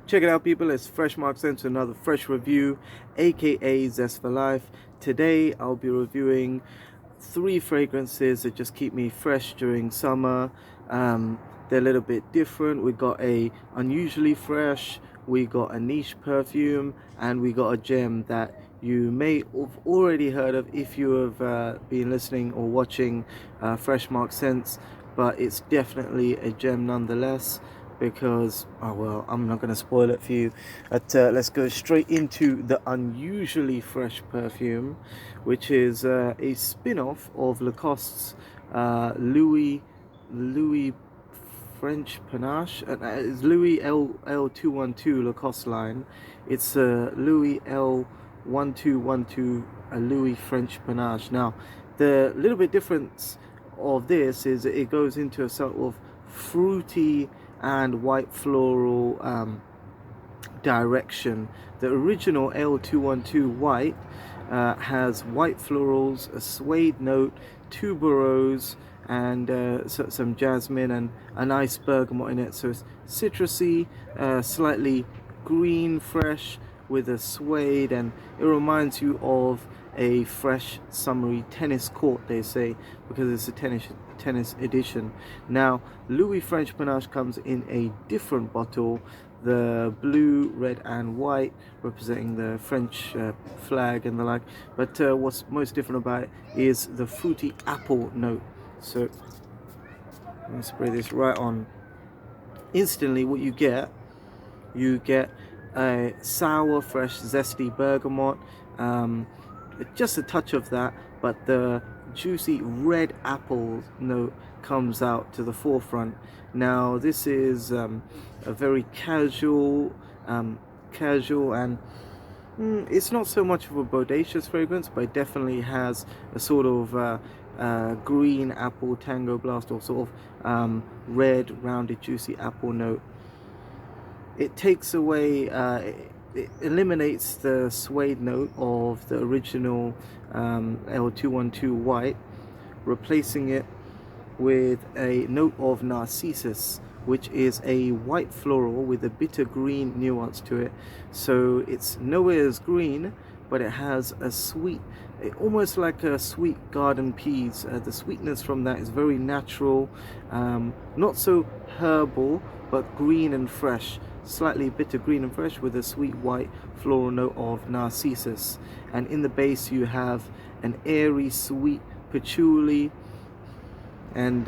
Check it out, people. It's Fresh Mark sent to another fresh review, aka Zest for Life. Today I'll be reviewing three fragrances that just keep me fresh during summer. They're a little bit different. We got a unusually fresh, we got a niche perfume, and we got a gem that you may have already heard of if you have been listening or watching Fresh Mark Scents, but it's definitely a gem nonetheless because, oh well, I'm not going to spoil it for you. But let's go straight into the unusually fresh perfume, which is a spin-off of Lacoste's Louis French Panache. It's Louis L212 Lacoste line. It's Louis L1212 Louis French Panache. Now, the little bit difference of this is it goes into a sort of fruity and white floral direction. The original L212 white has white florals, a suede note, tuberose, and some jasmine and a nice bergamot in it. So it's citrusy, slightly green, fresh with a suede, and it reminds you of a fresh summery tennis court, they say, because it's a tennis edition. Now, Louis French Panache comes in a different bottle, the blue, red and white, representing the French flag and the like. But what's most different about it is the fruity apple note. So let me spray this right on. Instantly what you get a sour, fresh, zesty bergamot, just a touch of that, but the juicy red apple note comes out to the forefront. Now this is a very casual and it's not so much of a bodacious fragrance, but it definitely has a sort of green apple tango blast, or sort of red rounded juicy apple note. It takes away it eliminates the suede note of the original L212 white, replacing it with a note of narcissus, which is a white floral with a bitter green nuance to it. So it's nowhere as green, but it has a sweet, almost like a sweet garden peas. The sweetness from that is very natural, not so herbal, but green and fresh, slightly bitter green and fresh with a sweet white floral note of narcissus. And in the base you have an airy sweet patchouli and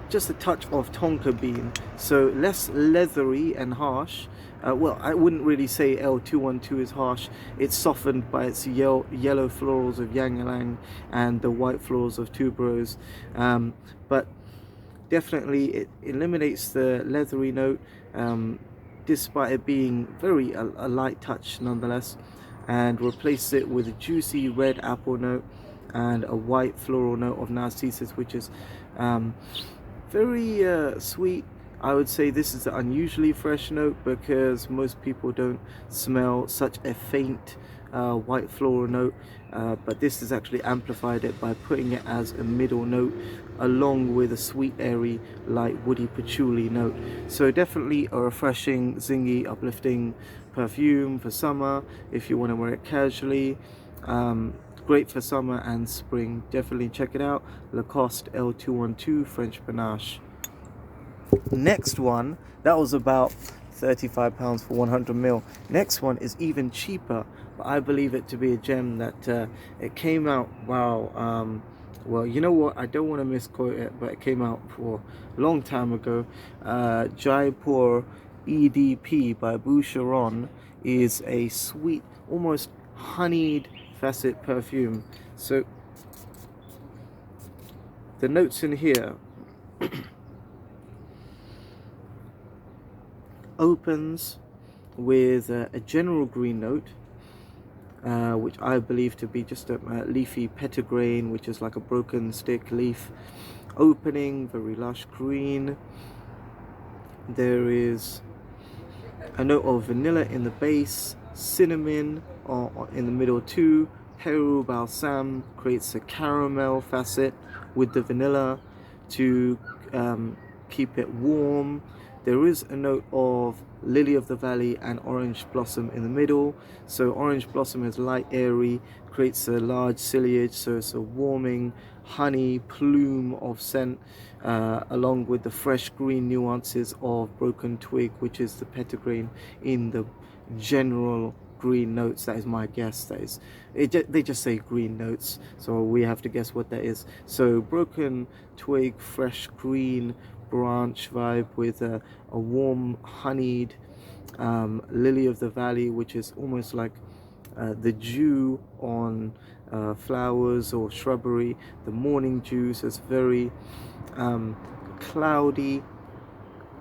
just a touch of tonka bean, so less leathery and harsh. Well, I wouldn't really say L212 is harsh. It's softened by its yellow florals of ylang ylang and the white florals of tuberose, but definitely it eliminates the leathery note, despite it being very a light touch nonetheless, and replaces it with a juicy red apple note and a white floral note of narcissus, which is very sweet. I would say this is an unusually fresh note because most people don't smell such a faint white floral note, but this has actually amplified it by putting it as a middle note along with a sweet, airy, light, woody patchouli note. So definitely a refreshing, zingy, uplifting perfume for summer if you want to wear it casually. Great for summer and spring. Definitely check it out. Lacoste L212 French Panache. Next one, that was about £35 for 100 ml. Next one is even cheaper, but I believe it to be a gem that it came out, wow, well, you know what, I don't want to misquote it, but it came out for a long time ago. Jaipur EDP by Boucheron is a sweet, almost honeyed facet perfume. So the notes in here opens with a general green note, which I believe to be just a leafy petitgrain, which is like a broken stick leaf. Opening very lush green. There is a note of vanilla in the base, cinnamon in the middle too. Peru balsam creates a caramel facet with the vanilla to keep it warm. There is a note of lily of the valley and orange blossom in the middle. So orange blossom is light, airy, creates a large ciliage, so it's a warming honey plume of scent, along with the fresh green nuances of broken twig, which is the petitgrain in the general green notes. That is my guess. That is it. They just say green notes, so we have to guess what that is. So broken twig, fresh green branch vibe with a warm honeyed lily of the valley, which is almost like the dew on flowers or shrubbery. The morning dew, so it's very cloudy,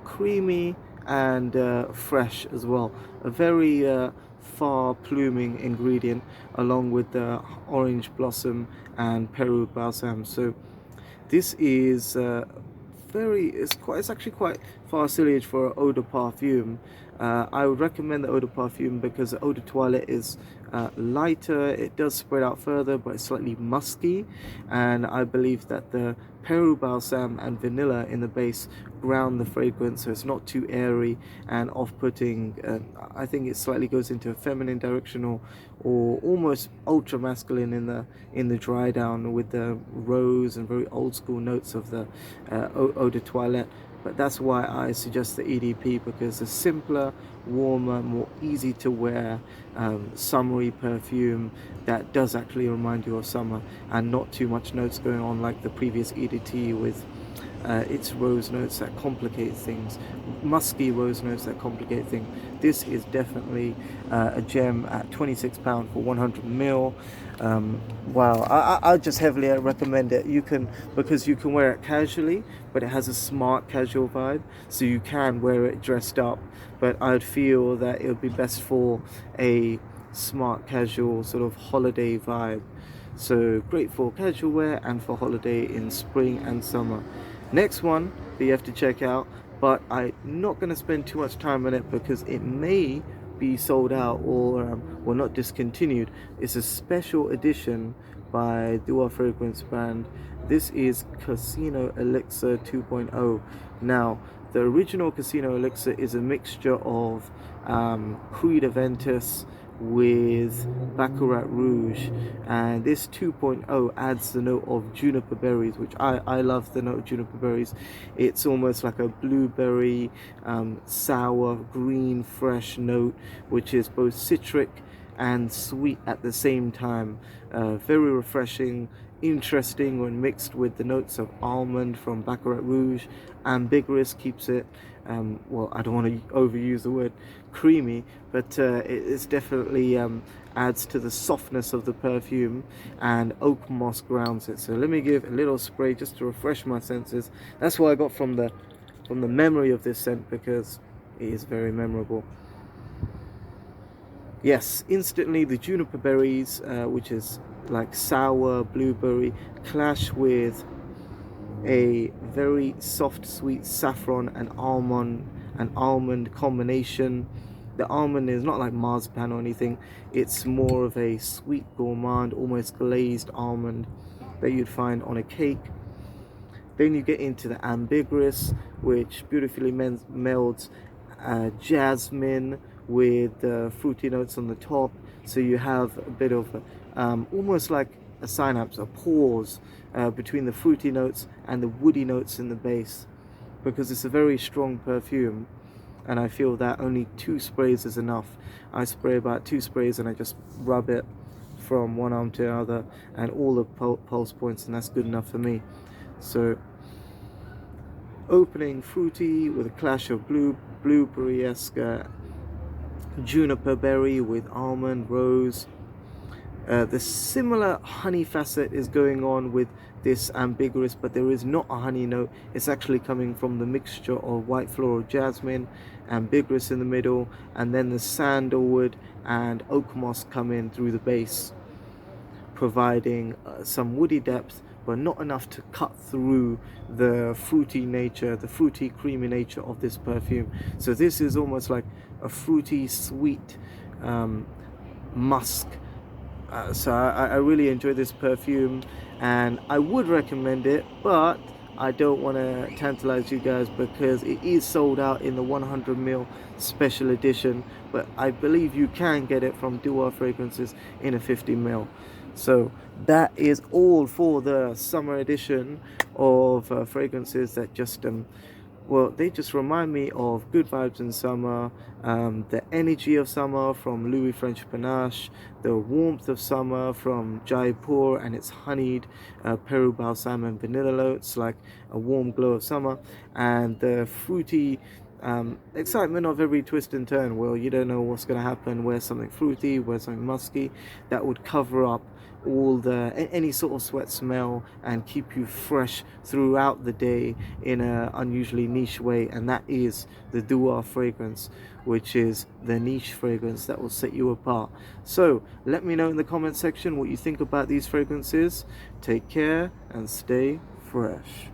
creamy, and fresh as well. A very far pluming ingredient, along with the orange blossom and Peru balsam. So this is it's actually quite far ciliage for an eau de parfum. I would recommend the eau de parfum because the eau de toilette is lighter. It does spread out further, but it's slightly musky, and I believe that the Peru balsam and vanilla in the base ground the fragrance, so it's not too airy and off-putting. I think it slightly goes into a feminine direction, or almost ultra masculine in the dry down, with the rose and very old school notes of the eau de toilette. But that's why I suggest the EDP, because a simpler, warmer, more easy to wear, summery perfume that does actually remind you of summer, and not too much notes going on like the previous EDT with its rose notes that complicate things, musky rose notes that complicate things. This is definitely a gem at £26 for 100 ml. Wow, I just heavily recommend it. Because you can wear it casually, but it has a smart casual vibe, so you can wear it dressed up. But I'd feel that it would be best for a smart casual sort of holiday vibe. So great for casual wear and for holiday in spring and summer. Next one that you have to check out, but I'm not going to spend too much time on it because it may be sold out or not discontinued. It's a special edition by Dua Fragrance brand. This is Casino Elixir 2.0. Now, the original Casino Elixir is a mixture of Creed Aventus with Baccarat Rouge, and this 2.0 adds the note of juniper berries, which I love the note of juniper berries. It's almost like a blueberry, sour, green, fresh note, which is both citric and sweet at the same time. Very refreshing, interesting when mixed with the notes of almond from Baccarat Rouge. Ambiguous keeps it, well, I don't want to overuse the word creamy, but it's definitely adds to the softness of the perfume, and oak moss grounds it. So let me give a little spray just to refresh my senses. That's what I got from the memory of this scent, because it is very memorable. Yes, instantly the juniper berries, which is like sour blueberry, clash with a very soft sweet saffron and almond combination. The almond is not like marzipan or anything, it's more of a sweet gourmand, almost glazed almond that you'd find on a cake. Then you get into the ambiguous, which beautifully melds jasmine with fruity notes on the top, so you have a bit of almost like a synapse, a pause between the fruity notes and the woody notes in the base, because it's a very strong perfume, and I feel that only 2 sprays is enough. I spray about 2 sprays and I just rub it from one arm to the other and all the pulse points, and that's good enough for me. So opening fruity with a clash of blueberry-esque juniper berry with almond, rose. The similar honey facet is going on with this ambiguous, but there is not a honey note. It's actually coming from the mixture of white floral jasmine, ambiguous in the middle, and then the sandalwood and oak moss come in through the base, providing some woody depth, but not enough to cut through the fruity nature, the fruity creamy nature of this perfume. So this is almost like a fruity sweet musk. So I really enjoy this perfume, and I would recommend it, but I don't want to tantalize you guys because it is sold out in the 100ml special edition, but I believe you can get it from Dua Fragrances in a 50ml. So that is all for the summer edition of fragrances that just well, they just remind me of good vibes in summer, the energy of summer from Louis French Panache, the warmth of summer from Jaipur and its honeyed Peru balsam and vanilla notes, like a warm glow of summer, and the fruity excitement of every twist and turn. Well, you don't know what's going to happen, where's something fruity, where's something musky, that would cover up all the any sort of sweat smell and keep you fresh throughout the day in an unusually niche way. And that is the Dua fragrance, which is the niche fragrance that will set you apart. So let me know in the comment section what you think about these fragrances. Take care and stay fresh.